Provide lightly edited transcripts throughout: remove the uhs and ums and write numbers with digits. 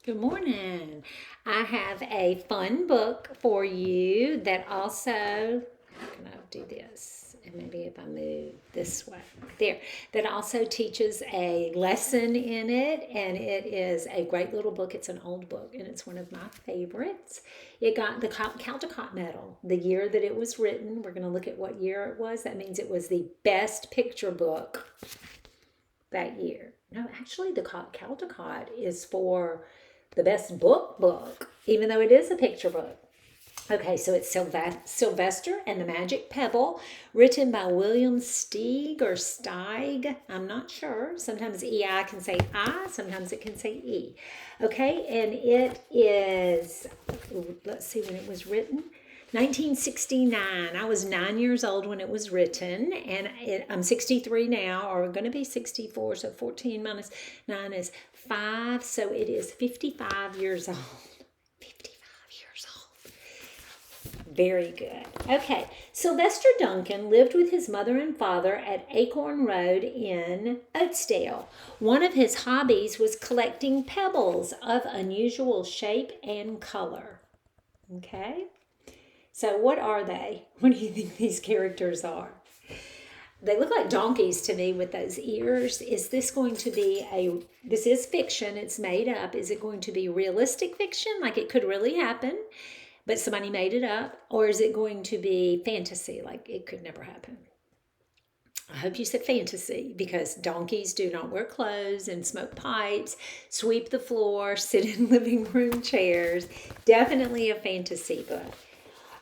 Good morning. I have a fun book for you that also, can I do this? And maybe if I move this way, there, that also teaches a lesson in it. And it is a great little book. It's an old book and it's one of my favorites. It got the Caldecott Medal the year that it was written. We're going to look at what year it was. That means it was the best picture book that year. No, actually, the Caldecott is for the best book, even though it is a picture book. Okay, so it's Sylvester and the Magic Pebble, written by William Steig or Steig. I'm not sure. Sometimes EI can say I, sometimes it can say E. Okay, and it is, let's see when it was written. 1969. I was 9 years old when it was written, and I'm 63 now, or going to be 64. So 14 minus 9 is 5. So it is 55 years old. 55 years old. Very good. Okay, Sylvester Duncan lived with his mother and father at Acorn Road in Oatsdale. One of his hobbies was collecting pebbles of unusual shape and color. Okay. So, what are they? What do you think these characters are? They look like donkeys to me with those ears. Is this going to be this is fiction, it's made up. Is it going to be realistic fiction, like it could really happen, but somebody made it up? Or is it going to be fantasy, like it could never happen? I hope you said fantasy because donkeys do not wear clothes and smoke pipes, sweep the floor, sit in living room chairs. Definitely a fantasy book.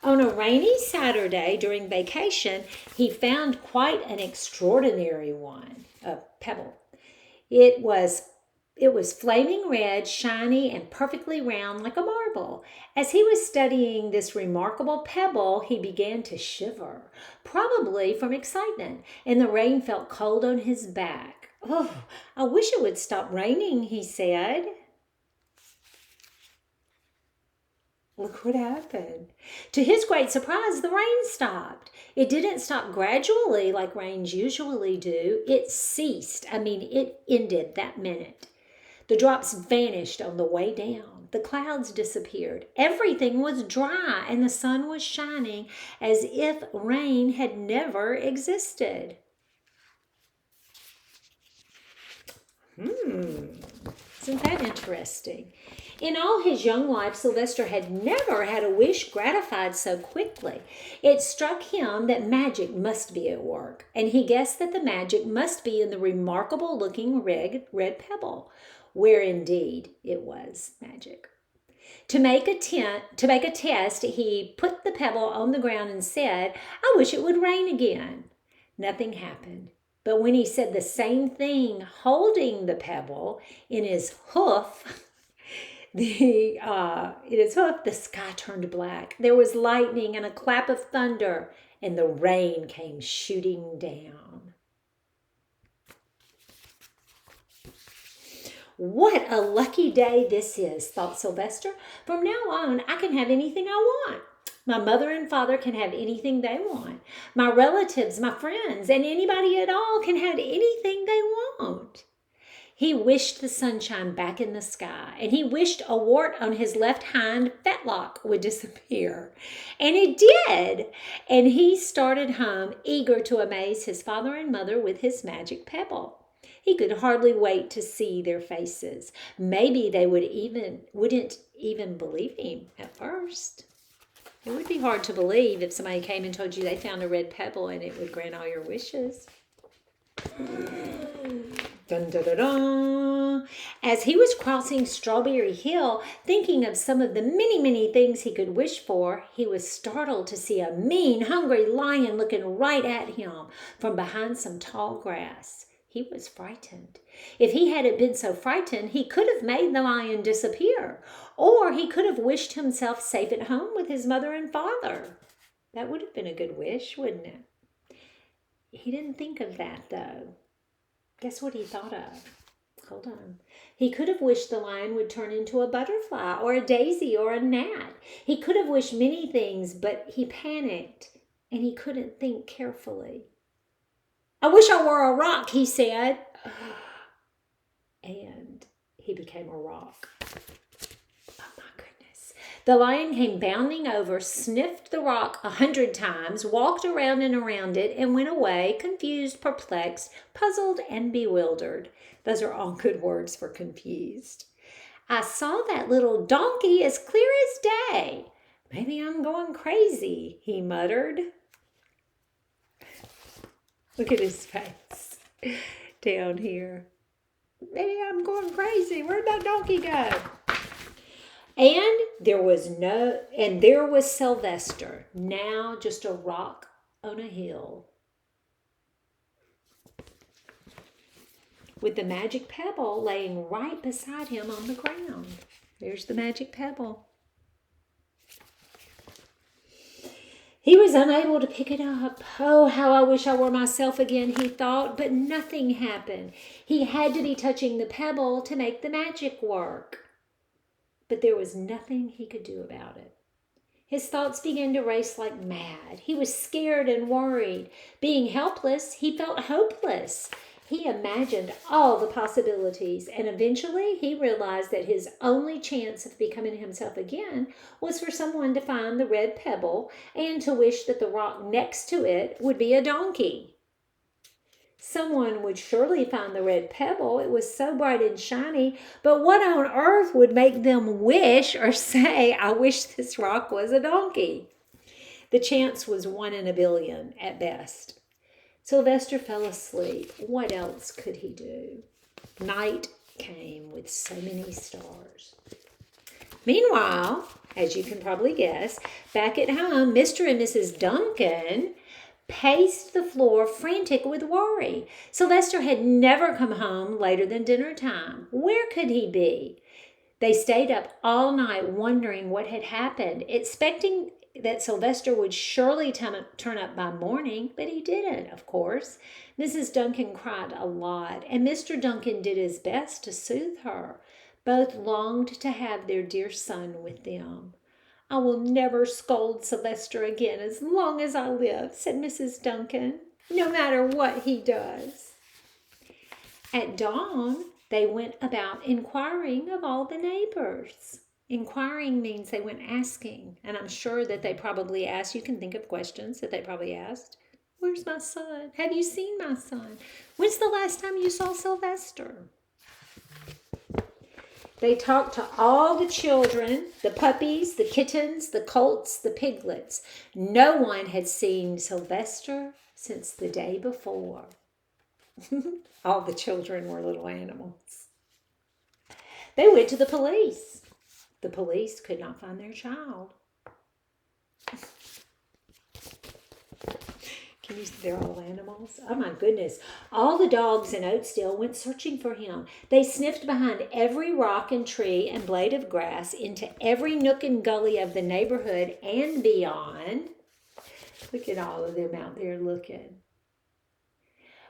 On a rainy Saturday during vacation, he found quite an extraordinary one, a pebble. It was it was flaming red, shiny, and perfectly round like a marble. As he was studying this remarkable pebble, he began to shiver, probably from excitement, and the rain felt cold on his back. Oh, I wish it would stop raining, he said. Look what happened. To his great surprise, the rain stopped. It didn't stop gradually like rains usually do. It ceased. It ended that minute. The drops vanished on the way down. The clouds disappeared. Everything was dry and the sun was shining as if rain had never existed. Isn't that interesting? In all his young life, Sylvester had never had a wish gratified so quickly. It struck him that magic must be at work, and he guessed that the magic must be in the remarkable looking red pebble, where indeed it was magic. To make a test, he put the pebble on the ground and said, "I wish it would rain again." Nothing happened. But when he said the same thing, holding the pebble in his hoof, the sky turned black. There was lightning and a clap of thunder, and the rain came shooting down. What a lucky day this is, thought Sylvester. From now on, I can have anything I want. My mother and father can have anything they want. My relatives, my friends, and anybody at all can have anything they want. He wished the sunshine back in the sky, and he wished a wart on his left hind fetlock would disappear. And it did. And he started home, eager to amaze his father and mother with his magic pebble. He could hardly wait to see their faces. Maybe they wouldn't even believe him at first. It would be hard to believe if somebody came and told you they found a red pebble and it would grant all your wishes. Dun, dun, dun, dun. As he was crossing Strawberry Hill, thinking of some of the many, many things he could wish for, he was startled to see a mean, hungry lion looking right at him from behind some tall grass. He was frightened. If he hadn't been so frightened, he could have made the lion disappear, or he could have wished himself safe at home with his mother and father. That would have been a good wish, wouldn't it? He didn't think of that, though. Guess what he thought of? Hold on. He could have wished the lion would turn into a butterfly or a daisy or a gnat. He could have wished many things, but he panicked and he couldn't think carefully. "I wish I were a rock," he said. And he became a rock. The lion came bounding over, sniffed the rock 100 times, walked around and around it, and went away, confused, perplexed, puzzled, and bewildered. Those are all good words for confused. I saw that little donkey as clear as day. Maybe I'm going crazy, he muttered. Look at his face down here. Maybe I'm going crazy. Where'd that donkey go? And there was Sylvester, now just a rock on a hill, with the magic pebble laying right beside him on the ground. There's the magic pebble. He was unable to pick it up. Oh, how I wish I were myself again, he thought, but nothing happened. He had to be touching the pebble to make the magic work. But there was nothing he could do about it. His thoughts began to race like mad. He was scared and worried. Being helpless, he felt hopeless. He imagined all the possibilities, and eventually he realized that his only chance of becoming himself again was for someone to find the red pebble and to wish that the rock next to it would be a donkey. Someone would surely find the red pebble. It was so bright and shiny. But what on earth would make them wish or say, I wish this rock was a donkey? The chance was 1 in a billion at best. Sylvester fell asleep. What else could he do? Night came with so many stars. Meanwhile, as you can probably guess, back at home, Mr. and Mrs. Duncan paced the floor, frantic with worry. Sylvester had never come home later than dinner time. Where could he be? They stayed up all night wondering what had happened, expecting that Sylvester would surely turn up by morning, but he didn't, of course. Mrs. Duncan cried a lot, and Mr. Duncan did his best to soothe her. Both longed to have their dear son with them. I will never scold Sylvester again as long as I live, said Mrs. Duncan, no matter what he does. At dawn, they went about inquiring of all the neighbors. Inquiring means they went asking, and I'm sure that they probably asked, you can think of questions that they probably asked. Where's my son? Have you seen my son? When's the last time you saw Sylvester? They talked to all the children, the puppies, the kittens, the colts, the piglets. No one had seen Sylvester since the day before. All the children were little animals. They went to the police. The police could not find their child. Can you see they're all animals? Oh my goodness. All the dogs in Oatsdale went searching for him. They sniffed behind every rock and tree and blade of grass, into every nook and gully of the neighborhood and beyond. Look at all of them out there looking.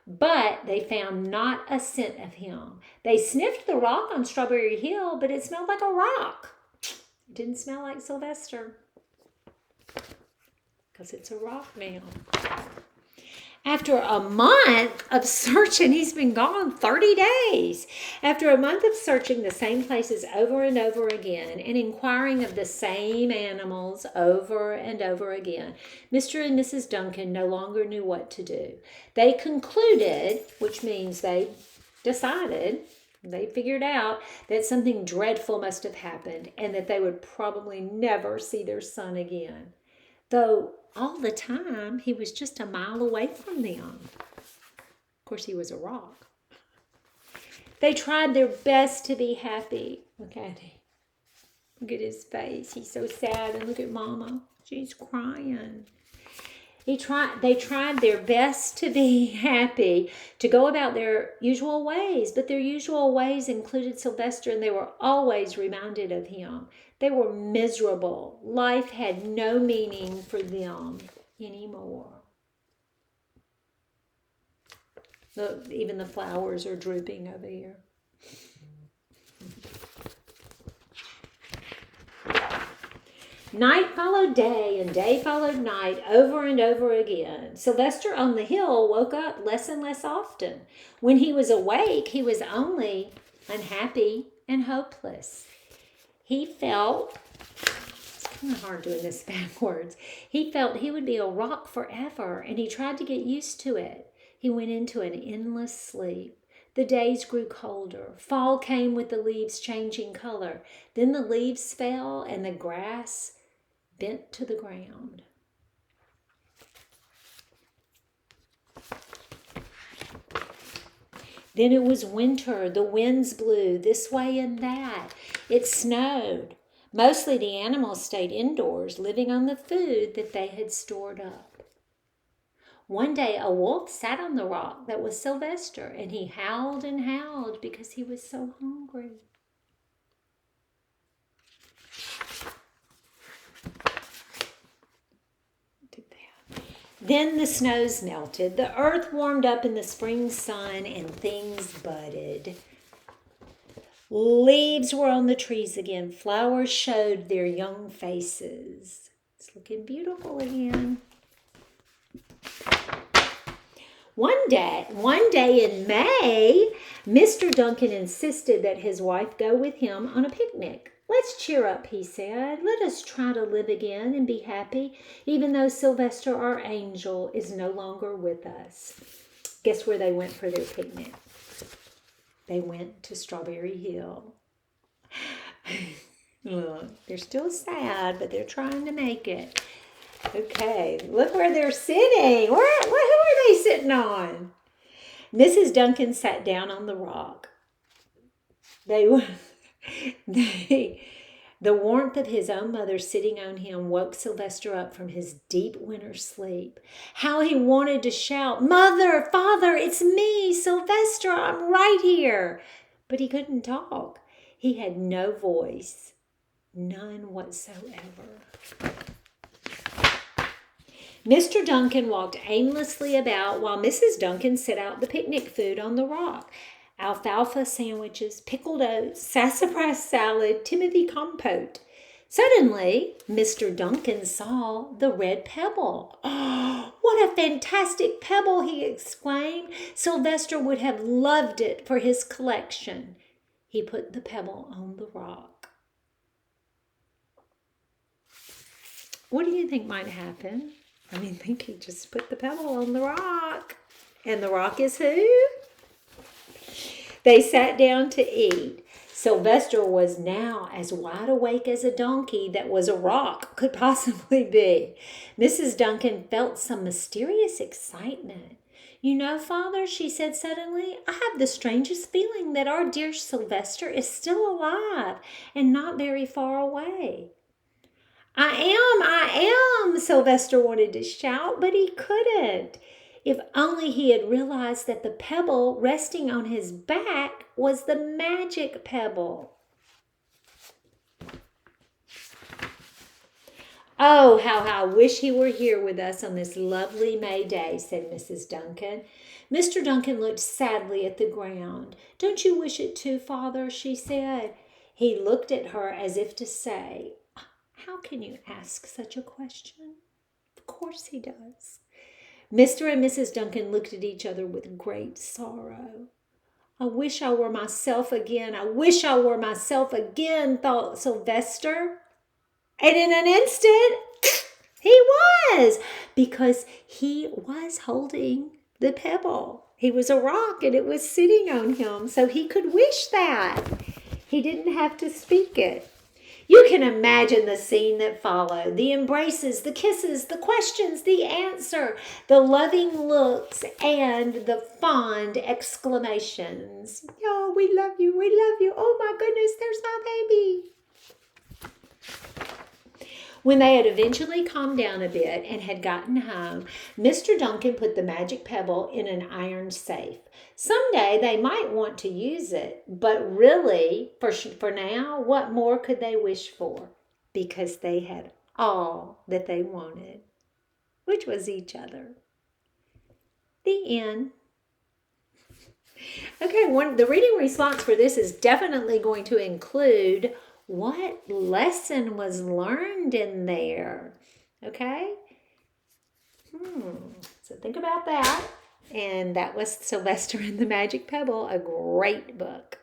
But they found not a scent of him. They sniffed the rock on Strawberry Hill, but it smelled like a rock. It didn't smell like Sylvester, because it's a rock now. After a month of searching, he's been gone 30 days. After a month of searching the same places over and over again and inquiring of the same animals over and over again, Mr. and Mrs. Duncan no longer knew what to do. They concluded, which means they decided, they figured out that something dreadful must have happened and that they would probably never see their son again. Though all the time, he was just a mile away from them. Of course, he was a rock. They tried their best to be happy. Look at him. Look at his face. He's so sad. And look at Mama. She's crying. They tried their best to be happy, to go about their usual ways, but their usual ways included Sylvester, and they were always reminded of him. They were miserable. Life had no meaning for them anymore. Look, even the flowers are drooping over here. Night followed day, and day followed night, over and over again. Sylvester on the hill woke up less and less often. When he was awake, he was only unhappy and hopeless. He felt kind of hard doing this backwards. He felt he would be a rock forever, and he tried to get used to it. He went into an endless sleep. The days grew colder. Fall came with the leaves changing color. Then the leaves fell, and the grass bent to the ground. Then it was winter. The winds blew this way and that. It snowed. Mostly the animals stayed indoors, living on the food that they had stored up. One day a wolf sat on the rock that was Sylvester, and he howled and howled because he was so hungry. Then the snows melted, the earth warmed up in the spring sun, and things budded. Leaves were on the trees again. Flowers showed their young faces. It's looking beautiful again. One day in May, Mr. Duncan insisted that his wife go with him on a picnic. Let's cheer up, he said. Let us try to live again and be happy, even though Sylvester, our angel, is no longer with us. Guess where they went for their picnic? They went to Strawberry Hill. Look, they're still sad, but they're trying to make it. Okay, look where they're sitting. Who are they sitting on? Mrs. Duncan sat down on the rock. The warmth of his own mother sitting on him woke Sylvester up from his deep winter sleep. How he wanted to shout, "Mother, Father, it's me, Sylvester, I'm right here." But he couldn't talk. He had no voice, none whatsoever. Mr. Duncan walked aimlessly about while Mrs. Duncan set out the picnic food on the rock. Alfalfa sandwiches, pickled oats, sassafras salad, Timothy compote. Suddenly, Mr. Duncan saw the red pebble. "Oh, what a fantastic pebble!" he exclaimed. Sylvester would have loved it for his collection. He put the pebble on the rock. What do you think might happen? I think he just put the pebble on the rock. And the rock is who? They sat down to eat. Sylvester was now as wide awake as a donkey that was a rock could possibly be. Mrs. Duncan felt some mysterious excitement. "You know, Father," she said suddenly, "I have the strangest feeling that our dear Sylvester is still alive and not very far away." I am, Sylvester wanted to shout, but he couldn't. If only he had realized that the pebble resting on his back was the magic pebble. "Oh, how I wish he were here with us on this lovely May day," said Mrs. Duncan. Mr. Duncan looked sadly at the ground. "Don't you wish it too, Father?" she said. He looked at her as if to say, "How can you ask such a question?" Of course he does. Mr. and Mrs. Duncan looked at each other with great sorrow. "I wish I were myself again. I wish I were myself again," thought Sylvester. And in an instant, he was, because he was holding the pebble. He was a rock and it was sitting on him, so he could wish that. He didn't have to speak it. You can imagine the scene that followed. The embraces, the kisses, the questions, the answer, the loving looks, and the fond exclamations. "Oh, we love you, we love you. Oh my goodness, there's my baby." When they had eventually calmed down a bit and had gotten home, Mr. Duncan put the magic pebble in an iron safe. Someday they might want to use it, but really, for now, what more could they wish for? Because they had all that they wanted, which was each other. The end. Okay, the reading response for this is definitely going to include what lesson was learned in there. Okay? So think about that. And that was Sylvester and the Magic Pebble, a great book.